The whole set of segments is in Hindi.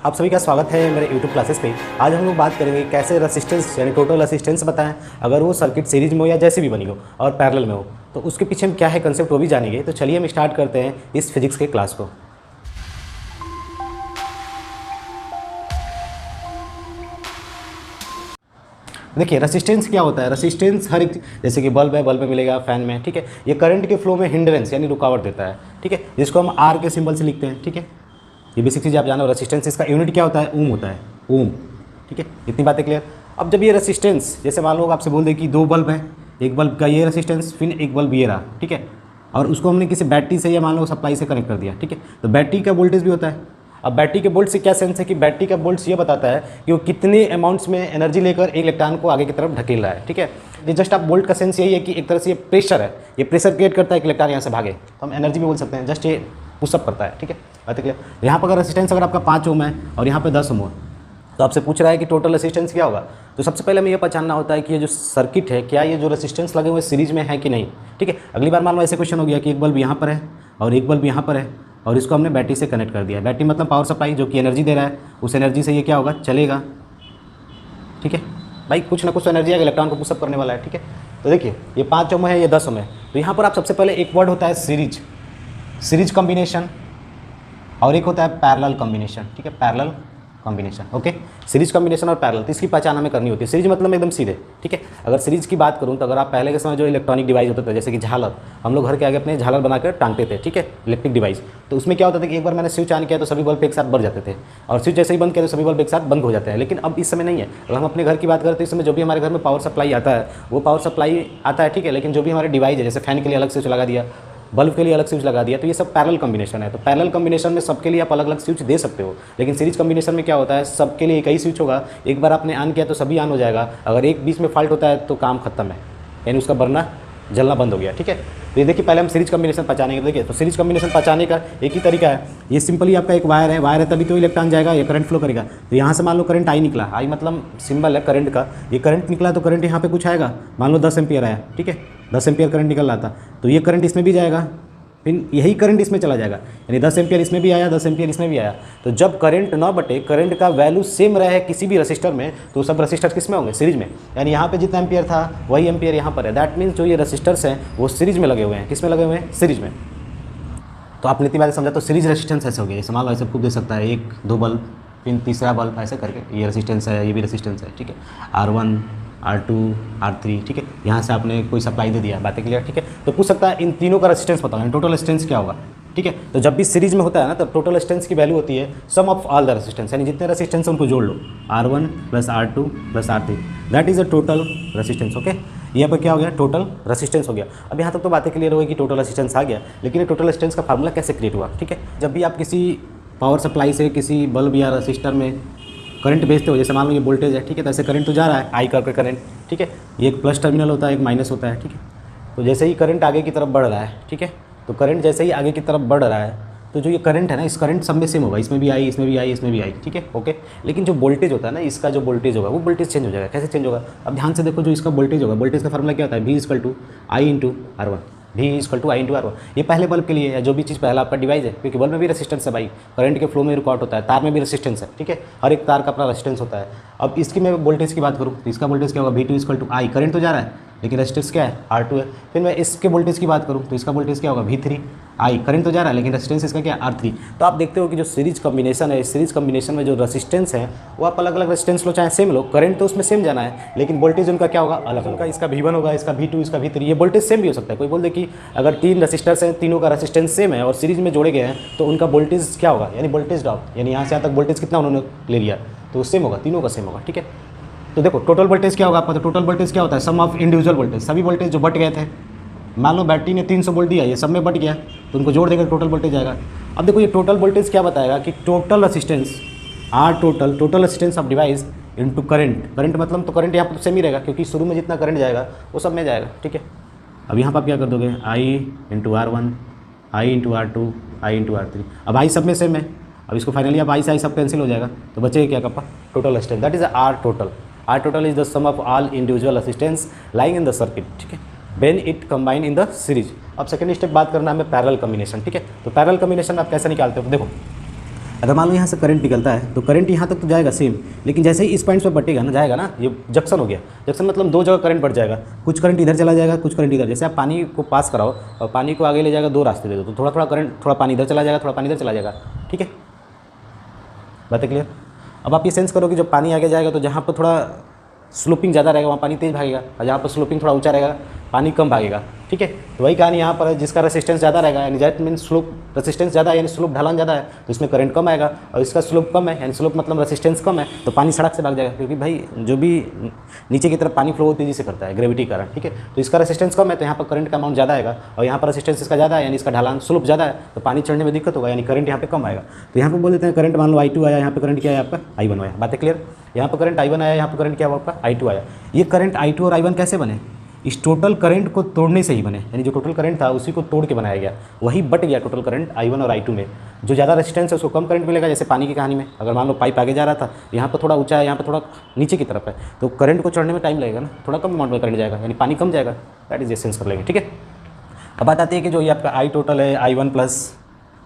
आप सभी का स्वागत है मेरे YouTube क्लासेस पे। आज हम लोग बात करेंगे कैसे रेसिस्टेंस यानी टोटल रेसिस्टेंस बताएं, अगर वो सर्किट सीरीज में हो या जैसे भी बनी हो और पैरेलल में हो तो उसके पीछे में क्या है कंसेप्ट वो भी जानेंगे। तो चलिए हम स्टार्ट करते हैं इस फिजिक्स के क्लास को। देखिए रेसिस्टेंस क्या होता है। रेसिस्टेंस हर एक जैसे कि बल्ब है, बल्ब में मिलेगा, फैन में, ठीक है। ये करंट के फ्लो में हिंड्रेंस यानी रुकावट देता है, ठीक है, जिसको हम आर के सिंबल से लिखते हैं, ठीक है। ये बेसिक चीज़ आप जानो। रेसिस्टेंस इसका यूनिट क्या होता है, ओम होता है, ओम, ठीक है। इतनी बातें क्लियर। अब जब ये रेसिस्टेंस जैसे मान लो आपसे बोल दे कि दो बल्ब है, एक बल्ब का ये रेसिस्टेंस, फिर एक बल्ब ये रहा, ठीक है, और उसको हमने किसी बैटरी से या मान लो सप्लाई से कनेक्ट कर दिया, ठीक है, तो बैटरी का वोल्टेज भी होता है। अब बैटरी के बोल्ट से क्या सेंस है कि बैटरी का बोल्ट ये बताता है कि वो कितने अमाउंट्स में एनर्जी लेकर एक इलेक्ट्रॉन को आगे की तरफ ढकेल रहा है, ठीक है। ये जस्ट आप बोल्ट का सेंस यही है कि एक तरह से ये प्रेशर है, ये प्रेशर क्रिएट करता है कि इलेक्ट्रॉन यहाँ से भागे, तो हम एनर्जी भी बोल सकते हैं। जस्ट ये पुशअप करता है, ठीक है, बात क्लियर। यहाँ पर अगर रेसिस्टेंस अगर आपका 5 ओम है और यहाँ पर 10 ओम है तो आपसे पूछ रहा है कि टोटल रेसिस्टेंस क्या होगा। तो सबसे पहले हमें ये पहचानना होता है कि ये जो सर्किट है क्या ये जो रेसिस्टेंस लगे हुए सीरीज में है कि नहीं, ठीक है। अगली बार मान लो ऐसे क्वेश्चन हो गया कि एक बल्ब यहाँ पर है और एक बल्ब यहाँ पर है और इसको हमने बैटरी से कनेक्ट कर दिया। बैटरी मतलब पावर सप्लाई जो कि एनर्जी दे रहा है, उस एनर्जी से ये क्या होगा, चलेगा, ठीक है भाई। कुछ ना कुछ तो एनर्जी है, इलेक्ट्रॉन को पुशअप करने वाला है, ठीक है। तो देखिए ये 5 ओम है, ये 10 ओम है, तो यहाँ पर आप सबसे पहले एक वर्ड होता है सीरीज, सीरीज कॉम्बिनेशन, और एक होता है पैरेलल कॉम्बिनेशन, ठीक है, parallel combination, okay. Series combination और पैरेलल, तो इसकी पहचान हमें करनी होती है। सीरीज मतलब एकदम सीधे, ठीक है। अगर सीरीज की बात करूँ तो अगर आप पहले के समय जो इलेक्ट्रॉनिक डिवाइस होते थे जैसे कि झालर, हम लोग घर के आगे अपने झालर बनाकर टांगते थे, ठीक है, इलेक्ट्रिक डिवाइस, तो उसमें क्या होता था कि एक बार मैंने स्विच ऑन किया तो सभी बल्ब एक साथ बढ़ जाते थे, और स्विच जैसे ही बंद किया तो सभी बल्ब एक साथ बंद हो जाते हैं। लेकिन अब इस समय नहीं है। अगर हम अपने घर की बात करें तो इस समय जो भी हमारे घर में पावर सप्लाई आता है वो पावर सप्लाई आता है, ठीक है, लेकिन जो भी हमारे डिवाइस है जैसे फैन के लिए अलग स्विच लगा दिया, बल्ब के लिए अलग स्विच लगा दिया, तो ये सब पैरेलल कॉम्बिनेशन है। तो पैरेलल कॉम्बिनेशन में सबके लिए आप अलग अलग स्विच दे सकते हो, लेकिन सीरीज कॉम्बिनेशन में क्या होता है, सबके लिए एक ही स्विच होगा। एक बार आपने ऑन किया तो सभी ऑन हो जाएगा, अगर एक बीच में फॉल्ट होता है तो काम खत्म है, यानी उसका बरना जलना बंद हो गया, ठीक है। तो ये देखिए पहले हम सीरीज कॉम्बिनेशन पहचानेंगे। देखिए तो सीरीज कॉम्बिनेशन पहचाने का एक ही तरीका है, ये सिंपली आपका एक वायर है, वायर है तभी तो इलेक्ट्रॉन जाएगा, ये करंट फ्लो करेगा। तो यहाँ से मान लो करंट आई निकला, आई मतलब सिंबल है करंट का, ये करंट निकला तो करंट यहाँ पे कुछ आएगा, मान लो 10 एम्पियर आया, ठीक है, 10 एम्पियर करंट निकल रहा था, तो ये करंट इसमें भी जाएगा, फिर यही करंट इसमें चला जाएगा, यानी 10 एम्पियर इसमें भी आया, 10 एम्पियर इसमें भी आया। तो जब करंट ना बटे, करंट का वैल्यू सेम रहे किसी भी रजिस्टर में, तो सब रजिस्टर किस में होंगे, सीरीज में। यानी यहाँ पे जितना एम्पियर था वही एम्पियर यहाँ पर है। दैट मीन्स जो ये रजिस्टर्स हैं वो सीरीज में लगे हुए हैं। किस में लगे हुए हैं, सीरीज में। तो आपने इतनी बात समझा। तो सीरीज रेसिस्टेंस ऐसे हो गया, मान लो ऐसे खूब दे सकता है, एक दो बल्ब फिर तीसरा बल्ब ऐसे करके, ये रेसिस्टेंस है, ये भी रेसिस्टेंस है, ठीक है, R1 R2 R3, ठीक है। यहाँ से आपने कोई सप्लाई दे दिया, बातें क्लियर, ठीक है। तो पूछ सकता है इन तीनों का रेसिस्टेंस बताओ, टोटल रेसिस्टेंस क्या होगा, ठीक है। तो जब भी सीरीज में होता है ना तब टोटल रेसिस्टेंस की वैल्यू होती है सम ऑफ ऑल द रेसिस्टेंस, यानी जितने रेसिस्टेंस उनको जोड़ लो, R1 + R2 + R3, that is a total resistance, okay. यहाँ पर क्या हो गया, टोटल रेसिस्टेंस हो गया। अब यहाँ तक तो बातें क्लियर हो गई कि टोटल रेसिस्टेंस आ गया, लेकिन ये टोटल रेसिस्टेंस का फार्मूला कैसे क्रिएट हुआ, ठीक है। जब भी आप किसी पावर सप्लाई से किसी बल्ब या रजिस्टर में करंट भेजते हो, जैसे मान लो ये वोल्टेज है, ठीक है, तो ऐसे करंट तो जा रहा है, आई करके करंट, ठीक है, ये एक प्लस टर्मिनल होता है, एक माइनस होता है, ठीक है। तो जैसे ही करंट आगे की तरफ बढ़ रहा है, ठीक है, तो करंट जैसे ही आगे की तरफ बढ़ रहा है तो जो ये करंट है ना, इस करंट सब में सेम होगा, इसमें भी आई, इसमें भी आई, इसमें भी आई, ठीक है, ओके। लेकिन जो वोल्टेज होता है ना, इसका जो वोल्टेज होगा वो वोल्टेज चेंज हो जाएगा। कैसे चेंज होगा, अब ध्यान से देखो, जो इसका वोल्टेज होगा, वोल्टेज का फार्मूला क्या होता है, V = I × R1, V = I × R1। ये पहले बल्ब के लिए है, जो भी चीज़ पहला आपका डिवाइस है, क्योंकि बल्ब में भी रेसिस्टेंस है भाई, करंट के फ्लो में रुकावट होता है, तार में भी रेसिस्टेंस है, ठीक है, हर एक तार का अपना रेसिस्टेंस होता है। अब इसकी मैं वोल्टेज की बात करूँ तो इसका वोल्टेज क्या होगा, V2 = I, करंट तो जा रहा है लेकिन रेसिस्टेंस क्या है, R2 है। फिर मैं इसके वोल्टेज की बात करूँ तो इसका वोल्टेज क्या होगा, V3 I, करंट तो जा रहा है लेकिन रेसिस्टेंस इसका क्या है, R3। तो आप देखते हो कि जो सीरीज कॉम्बिनेशन है, इस सीरीज कॉम्बिनेशन में जो रेसिस्टेंस है वो आप अलग अलग रेसिस्टेंस लो चाहे सेम लो, करंट तो उसमें सेम जाना है, लेकिन वोल्टेज उनका क्या होगा, अलग होगा। इसका V1 होगा, इसका V2, इसका V3, ये वोल्टेज सेम भी हो सकता है। कोई बोल दे कि अगर 3 रजिस्टर्स हैं, तीनों का रेसिस्टेंस सेम है और सीरीज में जोड़े गए हैं तो उनका वोल्टेज क्या होगा, यानी वोल्टेज ड्रॉप, यानी यहाँ से यहाँ तक वोल्टेज कितना उन्होंने ले लिया तो सेम होगा, तीनों का सेम होगा, ठीक है। तो देखो टोटल वोल्टेज क्या होगा आपका, तो टोटल वोल्टेज क्या होता है, सम ऑफ इंडिविजुअल वोल्टेज, सभी वोल्टेज जो बट गए थे, मान लो बैटरी ने 300 वोल्ट दिया, ये सब में बट गया तो उनको जोड़ देकर टोटल वोल्टेज आएगा। अब देखो ये टोटल वोल्टेज क्या बताएगा कि total resistance total resistance of device into current, current मतलब तो करंट यहाँ पर सेम ही रहेगा क्योंकि शुरू में जितना करंट जाएगा वो सब में जाएगा, ठीक है। अब यहाँ पर आप क्या कर दोगे, I × R1, I × R2, I × R3, अब I सब में सेम है, अब इसको फाइनली अब I से I सब कैंसिल हो जाएगा तो बचेगा क्या kappa, total resistance, that is R total. R total is the sum of all individual resistance lying in the circuit, ठीक है, when it combine in the series। अब सेकंड स्टेप बात करना है हमें पैरेलल कॉम्बिनेशन, ठीक है। तो पैरेलल कॉम्बिनेशन आप कैसे निकालते हो, देखो अगर मान लो यहाँ से करंट निकलता है तो करंट यहाँ तक तो जाएगा सेम, लेकिन जैसे ही इस पॉइंट पे बटेगा ना, जाएगा ना, ये जंक्शन हो गया। जंक्शन मतलब दो जगह करंट बढ़ जाएगा, कुछ करंट इधर चला जाएगा, कुछ करंट इधर। जैसे आप पानी को पास कराओ और पानी को आगे ले जाएगा, दो रास्ते दे दो, तो थोड़ा थोड़ा करंट, थोड़ा पानी इधर चला जाएगा, थोड़ा पानी इधर चला जाएगा। ठीक है, बात है क्लियर। अब आप ये सेंस करो कि जब पानी आगे जाएगा तो जहाँ पर थोड़ा स्लोपिंग ज़्यादा रहेगा वहाँ पानी तेज़ भागेगा, और जहाँ पर स्लोपिंग थोड़ा ऊंचा रहेगा पानी कम भागेगा। ठीक है, तो वही कहानी यहाँ पर है, जिसका रेसिस्टेंस ज़्यादा रहेगा, यानी दैट मीन स्लोप, रेसिस्टेंस ज़्यादा है यानी स्लोप ढलान ज़्यादा है, तो इसमें करंट कम आएगा। और इसका स्लोप कम है यानी स्लोप मतलब रेसिस्टेंस कम है, तो पानी सड़क से भाग जाएगा, क्योंकि भाई जो भी नीचे की तरफ पानी फ्लो तेज़ी से करता है, ग्रेविटी कारण। ठीक है, तो इसका रेसिस्टेंस कम है तो यहाँ पर करंट का अमाउंट ज़्यादा आएगा, और यहाँ पर रेसिस्टेंस इसका ज़्यादा है यानी इसका ढलान स्लोप ज़्यादा है, तो पानी चढ़ने में दिक्कत होगा, यानी करंट यहाँ पे कम आएगा। तो यहाँ पर बोल देते हैं करंट मान लो I2 आया, यहाँ पे करंट क्या है आपका I1 आया। बात है क्लियर। यहाँ पर करंट I1 आया, यहाँ पर करंट क्या हुआ आपका I2 आया। ये करंट I2 और I1 कैसे बने? इस टोटल करंट को तोड़ने से ही बने, यानी जो टोटल करंट था उसी को तोड़ के बनाया गया, वही बट गया टोटल करंट I1 और I2 में। जो ज़्यादा रेजिस्टेंस है उसको कम करंट मिलेगा, जैसे पानी की कहानी में अगर मान लो पाइप आगे जा रहा था, यहाँ पर थोड़ा ऊंचा है, यहाँ पर थोड़ा नीचे की तरफ है, तो करंट को चढ़ने में टाइम लगेगा ना, थोड़ा कम अमाउंट में करंट जाएगा, यानी पानी कम जाएगा। दैट इज सेंस कर लेंगे। ठीक है, अब बात आती है कि जो ये आपका I टोटल है I1 प्लस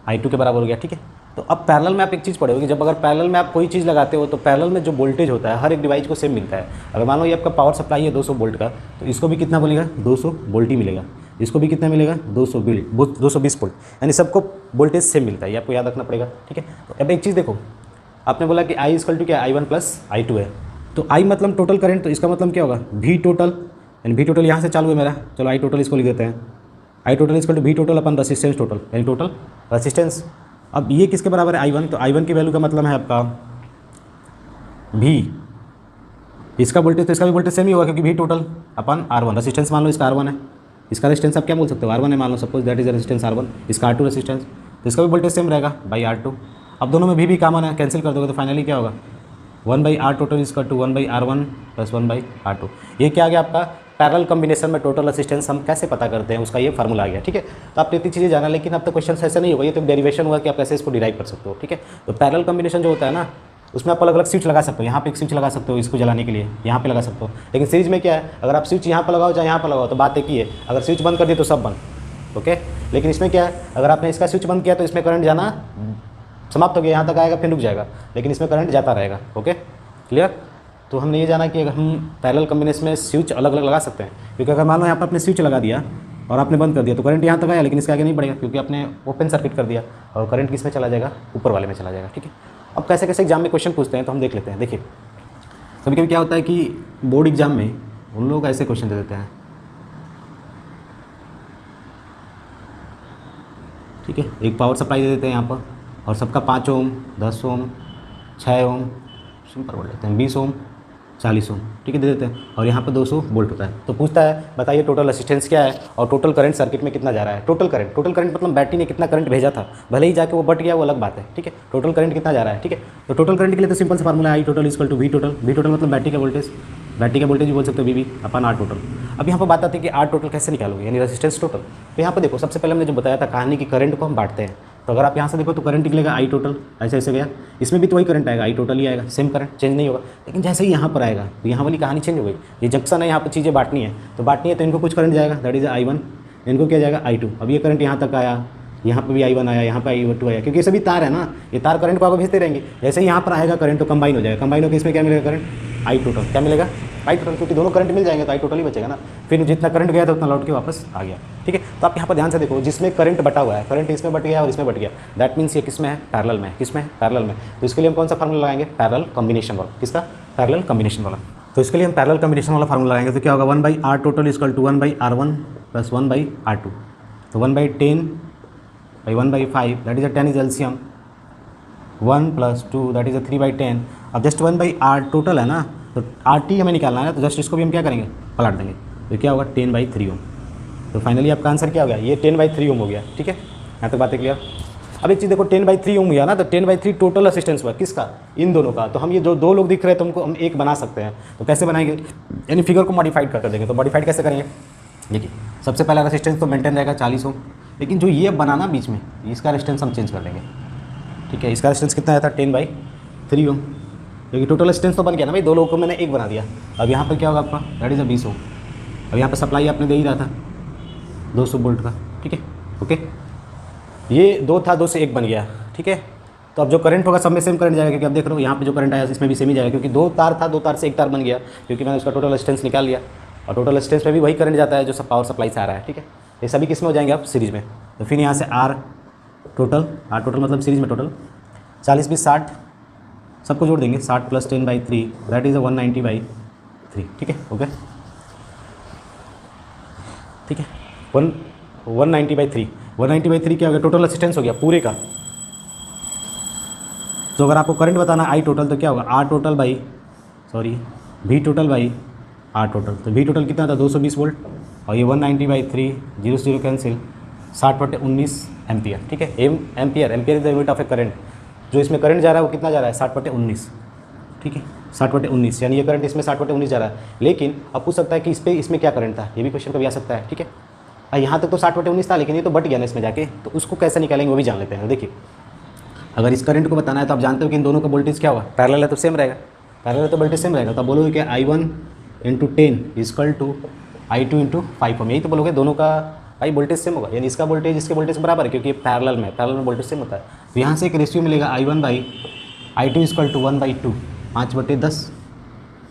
I2 के बराबर हो गया। ठीक है, तो अब पैरेलल में आप एक चीज़ पढ़ोगे, जब अगर पैरेलल में आप कोई चीज़ लगाते हो तो पैरेलल में जो वोल्टेज होता है हर एक डिवाइस को सेम मिलता है। अगर मान लो ये आपका पावर सप्लाई है 200 वोल्ट का, तो इसको भी कितना मिलेगा? 200 वोल्ट ही मिलेगा। इसको भी कितना मिलेगा? 220 वोल्ट, यानी सबको वोल्टेज सेम मिलता है, ये आपको याद रखना पड़ेगा। ठीक है, तो अब एक चीज़ देखो, आपने बोला कि I इक्वल टू क्या I1 प्लस I2 है, तो I मतलब टोटल करंट, तो इसका मतलब क्या होगा V टोटल, यानी V टोटल यहाँ से चालू है मेरा, चलो I टोटल इसको लिख देते हैं। I total equal to V total upon resistance total, यानी टोटल रेसिस्टेंस। अब ये किसके बराबर है? I1, तो I1 की वैल्यू का मतलब है आपका V, इसका वोल्टेज तो इसका भी वोल्टेज सेम ही होगा, क्योंकि V टोटल अपन R1, रेसिस्टेंस मान लो इसका R1 है, इसका रेजिस्टेंस आप क्या बोल सकते हो? R1 है मान लो, suppose that is resistance R1, इसका R2 रेजिस्टेंस, तो इसका भी वोल्टेज सेम रहेगा बाई R2। अब दोनों में भी कॉमन है, कैंसिल कर दोगे तो फाइनली क्या होगा? 1/R टोटल इसका 1/R1 प्लस 1/R2। ये क्या आ गया आपका? पैरेलल कॉम्बिनेशन में टोटल रेसिस्टेंस हम कैसे पता करते हैं, उसका ये फार्मूला आ गया। ठीक है, तो आप इतनी चीज़ें जाना, लेकिन अब तक क्वेश्चन ऐसे नहीं होगा, ये तो डेरिवेशन हुआ कि आप कैसे इसको डिराइव कर सकते हो। ठीक है, तो पैरेलल कॉम्बिनेशन जो होता है ना, उसमें आप अलग अलग स्विच लगा सकते हो। यहाँ पे एक स्विच लगा सकते हो इसको जलाने के लिए, यहाँ पे लगा सकते हो, लेकिन सीरीज में क्या है, अगर आप स्विच यहाँ पर लगाओ चाहे यहाँ पर लगाओ तो बात एक ही है, अगर स्विच बंद कर दिए तो सब बंद। ओके, लेकिन इसमें क्या है, अगर आपने इसका स्विच बंद किया तो इसमें करंट जाना समाप्त हो गया, यहाँ तक आएगा फिर रुक जाएगा, लेकिन इसमें करंट जाता रहेगा। Okay, clear. तो हमने ये जाना कि अगर हम पैरेलल कॉम्बिनेशन में स्विच अलग अलग लगा सकते हैं, क्योंकि अगर मान लो यहाँ पर आपने स्विच लगा दिया और आपने बंद कर दिया तो करंट यहाँ तक आया, लेकिन इसके आगे नहीं बढ़ेगा, क्योंकि आपने ओपन सर्किट कर दिया, और करंट किस में चला जाएगा? ऊपर वाले में चला जाएगा। ठीक है, अब कैसे कैसे एग्जाम में क्वेश्चन पूछते हैं तो हम देख लेते हैं। देखिए, कभी कभी क्या होता है कि बोर्ड एग्जाम में उन लोग ऐसे क्वेश्चन दे देते हैं। ठीक है, एक पावर सप्लाई दे देते हैं यहाँ पर, और सबका 5 ओम, 10 ओम, 6 ओम, सिंपल बोल देते हैं 20 ओम, 40 ओम। ठीक है, दे देते हैं, और यहाँ पर 200 वोल्ट होता है। तो पूछता है बताइए टोटल रेजिस्टेंस क्या है और टोटल करंट सर्किट में कितना जा रहा है। टोटल करंट मतलब बैटरी ने कितना करंट भेजा था, भले ही जाके वो बट गया वो अलग बात है। ठीक है, टोटल करंट कितना जा रहा है। ठीक है, तो टोटल करंट के लिए तो सिंपल सा फार्मूला है I total equal to V total. V total मतलब बैटरी का वोल्टेज, बैटरी का वोल्टेज भी बोल सकते हो VV अपन R टोटल। अब यहाँ पर बात आती है कि R टोटल कैसे निकालोगे, यानी रेजिस्टेंस टोटल। तो यहाँ पर देखो, सबसे पहले हमने जो बताया था कहानी की करंट को हम बांटते हैं, तो अगर आप यहाँ से देखो तो करंट निकलेगा I टोटल, ऐसे ऐसे गया, इसमें भी तो वही करंट आएगा I टोटल ही आएगा, सेम करंट, चेंज नहीं होगा। लेकिन जैसे ही यहाँ पर आएगा तो यहाँ वाली कहानी चेंज हो गई, ये जंक्शन है, यहाँ पर चीज़ें बांटनी है, तो इनको कुछ करंट जाएगा, दैट इज I1, इनको क्या जाएगा I2। अब ये करंट यहाँ तक आया, यहाँ पर भी I1 आया, यहाँ पर I2 आया, क्योंकि ये सभी तार है ना, ये तार करंट को आगे भेजते रहेंगे। जैसे ही यहाँ पर आएगा करंट तो कंबाइन हो जाएगा, कंबाइन होकर इसमें क्या मिलेगा? Current I total. क्या मिलेगा? I टोटल, क्योंकि दोनों करंट मिल जाएंगे तो I टोटल ही बचेगा ना, फिर जितना करंट गया था उतना लौट के वापस आ गया। ठीक है, तो आप यहाँ पर ध्यान से देखो, जिसमें करंट बटा हुआ है, करंट इसमें बट गया और इसमें बट गया, दैट मीन्स ये किस में है? पैरेलल में। किस में? पैरेलल में। तो इसके लिए हम कौन सा फार्मूला लगाएंगे? पैरेलल कॉम्बिनेशन वाला। किसका? पैरेलल कॉम्बिनेशन वाला। तो इसके लिए हम पैरेलल कॉम्बिनेशन वाला फार्मूला लगाएंगे, तो क्या होगा? 1/R total equal to 1/R1 plus 1/R2, तो 1/10/1/5, that is a 10 is LCM, 1 plus 2 that is a 3/10। अब जस्ट 1/R टोटल है ना, तो RT हमें निकालना है, तो जस्ट इसको भी हम क्या करेंगे? पलट देंगे, तो क्या होगा? 10/3 ओम। तो फाइनली आपका आंसर क्या हो गया? ये 10/3 ओम हो गया। ठीक है, यहाँ तक बातें क्लियर। अब एक चीज़ देखो, 10/3 ओम हुआ ना, तो 10/3 टोटल असिस्टेंस हुआ, किसका? इन दोनों का। तो हम ये जो दो लोग दिख रहे हैं तो हमको हम एक बना सकते हैं, तो कैसे बनाएंगे? यानी फिगर को मॉडिफाइड कर देंगे। तो मॉडिफाइड कैसे करेंगे? देखिए, सबसे पहला रेजिस्टेंस तो मेंटेन रहेगा 40 ओम, लेकिन जो ये बनाना बीच में, इसका रेजिस्टेंस हम चेंज कर देंगे। ठीक है, इसका रेजिस्टेंस कितना आया था? 10/3 ओम, क्योंकि टोटल रेजिस्टेंस तो बन गया ना भाई, दो लोगों को मैंने एक बना दिया। अब यहाँ पर क्या होगा आपका? दैट इज 20 ओम। अब यहाँ पर सप्लाई आपने दे ही रहा था 200 वोल्ट का। ठीक है, ओके, ये 2 था, 2 से 1 बन गया। ठीक है, तो अब जो करंट होगा सब में सेम करंट जाएगा, क्योंकि अब देख रहे हो यहाँ पे जो करंट आया इसमें भी सेम ही जाएगा, क्योंकि 2 तार था, 2 तार से 1 तार बन गया, क्योंकि मैंने उसका टोटल रेजिस्टेंस निकाल लिया, और टोटल रेजिस्टेंस में भी वही करंट जाता है जो सब पावर सप्लाई से आ रहा है। ठीक है, ये सभी किस में हो जाएंगे आप सीरीज में। तो फिर यहाँ से आर टोटल मतलब सीरीज में टोटल 40 20 60 सबको जोड़ देंगे, 60 + 10/3 दैट इज़ 190/3। ठीक है, ओके, ठीक है, 190/3 190/3 क्या हो गया, टोटल रेजिस्टेंस हो गया पूरे का। तो अगर आपको करंट बताना आई टोटल तो क्या होगा, V total by R total. तो वी टोटल कितना था 220 वोल्ट, और ये 190/3 0 0 कैंसिल 60/19 एम्पियर। ठीक है, ampere is the unit of A current. जो इसमें करंट जा रहा है वो कितना जा रहा है 60/19। ठीक है, 60/19 यानी ये करंट इसमें 60/19 जा रहा है। लेकिन अब पूछ सकता है कि इसमें क्या करंट था, ये भी क्वेश्चन कभी आ सकता है। ठीक है, यहाँ तक तो 60/19 था, लेकिन ये तो बट गया ना इसमें जाके, तो उसको कैसे निकालेंगे वो भी जान लेते हैं। देखिए, अगर इस करंट को बताना है तो आप जानते हो कि इन दोनों का वोल्टेज क्या हुआ, पैरेलल है तो सेम रहेगा, पैरेलल है तो वोल्टेज सेम रहेगा। तो आप बोलोगे कि I1 × 10 = I2 × 5 Ω, यही तो बोलोगे, दोनों का भाई वोल्टेज सेम होगा, यानी इसका वोल्टेज इसके वोल्टेज से बराबर है, क्योंकि पैरेलल में वोल्टेज सेम होता है। तो यहाँ से एक रेशियो मिलेगा I1/I2 = 1/2 5/10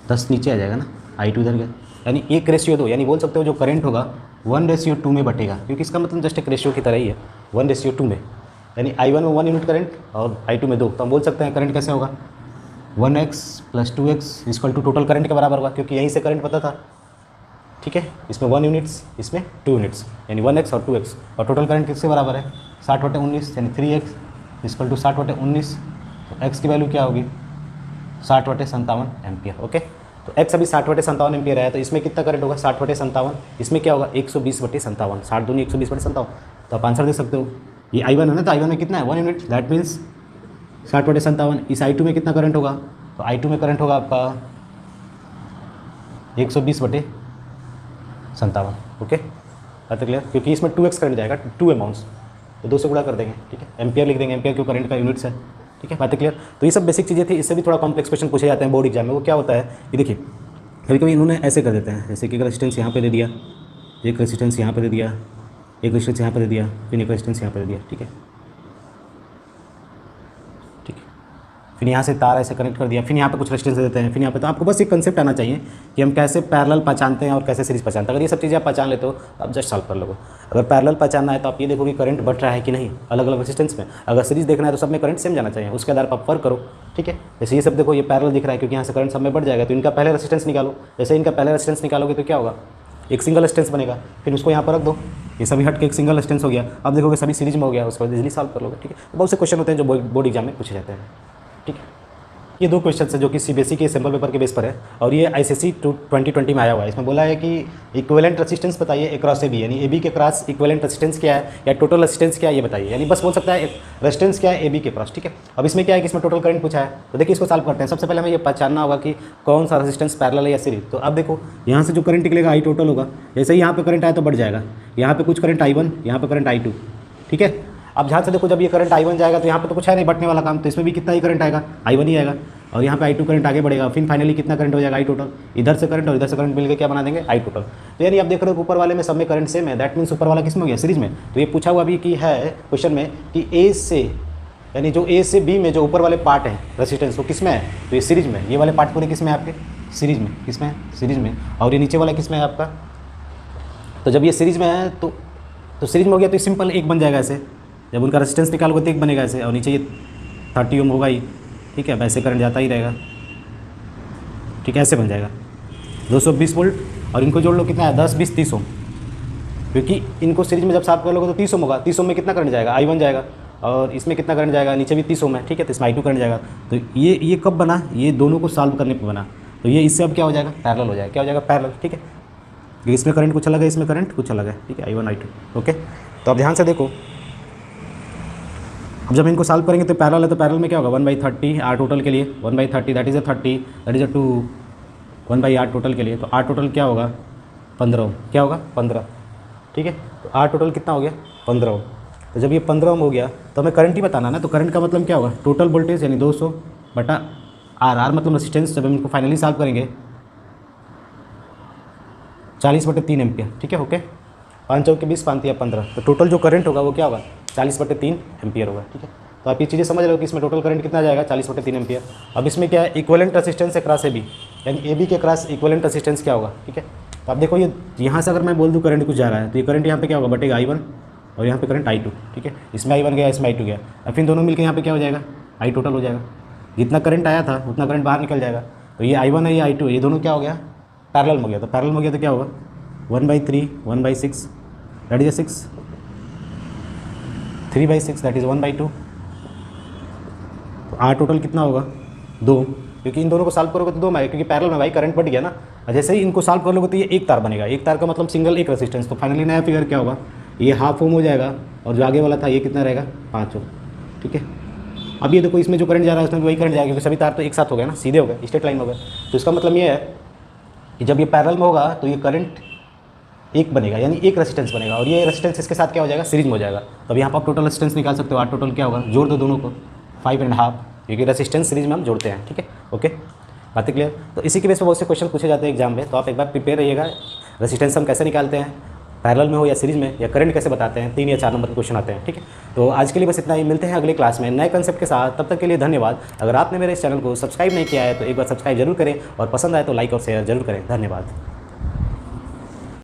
10 नीचे आ जाएगा ना, I2 इधर गया, यानी 1:2, यानी बोल सकते हो जो करंट होगा 1:2 में बटेगा, क्योंकि इसका मतलब जस्ट एक रेशियो की तरह ही है 1:2 में, यानी I1 में 1 यूनिट करंट और I2 में 2। तो हम बोल सकते हैं करंट कैसे होगा 1x + 2x = टोटल करंट के बराबर होगा, क्योंकि यहीं से करंट पता था। ठीक है, इसमें 1 यूनिट्स, इसमें 2 यूनिट्स, यानी 1x और 2x, और टोटल करंट किसके बराबर है 60/19, यानी 3x = 60/19। तो x की वैल्यू क्या होगी 60/57 एम्पियर। ओके, तो x अभी 60/57 एम्पियर है, तो इसमें कितना करंट होगा 60/57, इसमें क्या होगा 120/57, 60 दूनी 120/57। तो आप आंसर दे सकते हो, ये I1 है ना, तो I1 में कितना है 1 यूनिट, दैट मीन्स 60/57। इस I2 में कितना करंट होगा, तो I2 में करंट होगा आपका 120/57। ओके, बात क्लियर, क्योंकि इसमें 2x करंट जाएगा, 2 अमाउंट्स, तो 2 से गुणा कर देंगे। ठीक है, एम्पियर लिख देंगे, एम्पियर क्यों करंट का यूनिट्स है। ठीक है, बात क्लियर। तो ये सब बेसिक चीज़ें थी, इससे भी थोड़ा कॉम्प्लेक्स क्वेश्चन पूछे जाते हैं बोर्ड एग्जाम में। वो क्या होता है कि देखिए, कभी कभी इन्होंने ऐसे कर देते हैं, जैसे कि रेजिस्टेंस यहाँ पे दे दिया, एक रेजिस्टेंस यहाँ पे दे दिया, एक रेजिस्टेंस यहाँ पे दे दिया, फिर एक रेजिस्टेंस यहाँ पे दे दिया। ठीक है, फिर यहाँ से तार ऐसे कनेक्ट कर दिया, फिर यहाँ पे कुछ रेजिस्टेंस देते हैं, फिर यहाँ पे। तो आपको बस एक कंसेप्ट आना चाहिए कि हम कैसे पैरेलल पहचानते हैं और कैसे सीरीज पहचानते हैं। अगर ये सब चीज़ें आप पहचान लेते हो तो आप जस्ट सॉल्व कर लोगे। अगर पैरेलल पहचानना है तो आप ये देखो कि करंट बढ़ रहा है कि नहीं अलग अलग रेजिस्टेंस में। अगर सीरीज देखना है तो सब में करंट सेम जाना चाहिए, उसके आधार पर आप फर्क करो। ठीक है, जैसे ये सब देखो, ये पैरेलल दिख रहा है क्योंकि यहाँ से करंट सब में बढ़ जाएगा, तो इनका पहले रेजिस्टेंस निकालो। जैसे इनका पहले रेजिस्टेंस निकालोगे तो क्या होगा, एक सिंगल रेजिस्टेंस बनेगा, फिर उसको यहाँ पर रख दो, ये सभी हट के एक सिंगल रेजिस्टेंस हो गया। अब देखोगे सभी सीरीज में हो गया, उसके बाद इजीली सॉल्व कर लोगे। ठीक है, बहुत से क्वेश्चन होते हैं जो बोर्ड एग्जाम में पूछे जाते हैं। ठीक है, ये 2 क्वेश्चन है जो कि सीबीएसई के सैम्पल पेपर के बेस पर है, और ये आईसीएसई 2020 में आया हुआ है। इसमें बोला है कि इक्विवेलेंट रेजिस्टेंस बताइए अक्रॉस ए बी, यानी ए बी के क्रॉस इक्विवेलेंट रेजिस्टेंस क्या है या टोटल रेजिस्टेंस क्या है ये बताइए, यानी बस बोल सकता है रेजिस्टेंस क्या है ए बी के क्रॉस। ठीक है, अब इसमें क्या है कि इसमें टोटल करंट पूछा है, तो देखिए इसको सॉल्व करते हैं। सबसे पहले हमें ये पहचानना होगा कि कौन सा रेजिस्टेंस पैरेलल है या सीरीज। तो अब देखो यहाँ से जो करंट निकलेगा आई टोटल होगा, जैसे ही यहाँ पे करंट आया तो बढ़ जाएगा, यहाँ पे कुछ करंट I1, यहाँ पे करंट I2। ठीक है, अब ध्यान से देखो, जब ये करंट I1 जाएगा तो यहाँ पे तो कुछ है नहीं बढ़ने वाला काम, तो इसमें भी कितना ही करंट आएगा I1 ही आएगा, और यहाँ पे I2 करंट आगे बढ़ेगा, फिर फाइनली कितना करंट हो जाएगा I टोटल, इधर से करंट और इधर से करंट मिलकर क्या बना देंगे I टोटल। तो यानी आप देख रहे हो ऊपर वाले में सब में करंट सेम है, दैट मीन्स ऊपर वाला किस में हो गया सीरीज में। तो ये पूछा हुआ भी कि है क्वेश्चन में कि ए से, यानी जो ए से बी में जो ऊपर वाले पार्ट हैं रेजिस्टेंस वो किस में है, तो ये सीरीज में, ये वाले पार्ट पूरे किस में है आपके सीरीज में, किस में है सीरीज में, और ये नीचे वाला किस में है आपका। तो जब ये सीरीज में है तो सीरीज में हो गया, तो सिंपल एक बन जाएगा ऐसे, जब उनका रेजिस्टेंस निकालोगे तो एक बनेगा ऐसे, और नीचे ये 30 ओम होगा ही। ठीक है, वैसे करंट जाता ही रहेगा। ठीक है, ऐसे बन जाएगा 220 वोल्ट, और इनको जोड़ लो कितना है 10 20 30 ओम, क्योंकि इनको सीरीज में जब साफ कर लोगे तो 30 ओम होगा। 30 ओम में कितना करंट जाएगा I1 जाएगा, और इसमें कितना करंट जाएगा, नीचे भी 30 ओम है। ठीक है, तो इसमें I2 करंट जाएगा। तो ये कब बना, ये दोनों को सॉल्व करने पर बना, तो ये इससे अब क्या हो जाएगा पैरेलल हो जाएगा, क्या हो जाएगा पैरेलल। ठीक है, इसमें करंट कुछ अलग है, इसमें करंट कुछ अलग है। ठीक है, I1 I2। ओके, तो अब ध्यान से देखो, अब जब इनको सॉल्व करेंगे तो पैरेलल है, तो पैरेलल में क्या होगा 1/30 आर टोटल के लिए 1/30 that is 30 that is 2 1/r total के लिए। तो आर टोटल क्या होगा 15 ओम, क्या होगा 15। ठीक है, तो आर टोटल कितना हो गया 15 ओम। तो जब ये 15 ओम हो गया तो हमें करंट ही बताना ना, तो करंट का मतलब क्या होगा टोटल वोल्टेज यानी 200/r मतलब रेजिस्टेंस। जब हम इनको फाइनली सॉल्व करेंगे 40/3 एम्पियर। ठीक है, ओके, 5 चौके 20 5 या 15, तो टोटल जो करंट होगा वो क्या होगा 40/3 एम्पियर होगा। ठीक है, तो आप ये चीज़ें समझ रहे हो कि इसमें टोटल करंट कितना जाएगा 40/3 एम्पियर। अब इसमें क्या है, इक्विवेलेंट रेजिस्टेंस है क्रॉस AB, यानी AB के क्रॉस इक्विवेलेंट रेजिस्टेंस क्या होगा, ठीक है। तो आप देखो ये यहाँ से अगर मैं बोल दूँ करंट कुछ जा रहा है तो ये करंट यहाँ पे क्या होगा, बटेगा I1 और यहाँ पे करंट I2, ठीक है। इसमें I1 गया, इसमें I2 गया, अब फिर दोनों मिलकर यहाँ पे क्या हो जाएगा, I टोटल हो जाएगा। जितना करंट आया था उतना करंट बाहर निकल जाएगा। तो ये I1 है, ये I2, ये दोनों क्या हो गया, पैरेलल में हो गया। तो पैरेलल में हो गया तो क्या होगा, 1/3 1/6 दैट इज 6, 3/6 दैट इज 1/2। तो R टोटल कितना होगा 2, क्योंकि इन दोनों को सॉल्व करोगे तो 2 में आएगा, क्योंकि पैरेलल में भाई करंट बढ़ गया ना। और जैसे ही इनको सॉल्व कर लोगे तो ये एक तार बनेगा, एक तार का मतलब सिंगल एक रेजिस्टेंस। तो फाइनली नया फिगर क्या होगा, ये हाफ ओम हो जाएगा और जो आगे वाला था ये कितना रहेगा 5 ओम, ठीक है। अब ये देखो इसमें जो करंट जा रहा है उसमें वही करंट जाएगा, क्योंकि सभी तार तो एक साथ हो गए ना, सीधे हो गए, स्ट्रेट लाइन हो गए। तो इसका मतलब ये है कि जब ये पैरेलल में होगा तो ये करंट एक बनेगा, यानी एक रेजिस्टेंस बनेगा, और ये रेजिस्टेंस इसके साथ क्या हो जाएगा, सीरीज में हो जाएगा। तो अब यहाँ पर आप टोटल रेजिस्टेंस निकाल सकते हो, R टोटल क्या होगा, जोड़ दो दोनों को 5.5, क्योंकि रेजिस्टेंस सीरीज में हम जोड़ते हैं, ठीक है। ओके, बातें क्लियर। तो इसी के बेस पर बहुत से क्वेश्चन पूछे जाते हैं एग्जाम में, तो आप एक बार प्रिपेयर रहिएगा। रेजिस्टेंस हम कैसे निकालते हैं, पैरेलल में हो या सीरीज में, या करंट कैसे बताते हैं, 3 या 4 नंबर के क्वेश्चन आते हैं, ठीक है। तो आज के लिए बस इतना ही, मिलते हैं अगले क्लास में नए कंसेप्ट के साथ। तब तक के लिए धन्यवाद। अगर आपने मेरे इस चैनल को सब्सक्राइब नहीं किया है तो एक बार सब्सक्राइब जरूर करें, और पसंद आए तो लाइक और शेयर जरूर करें। धन्यवाद।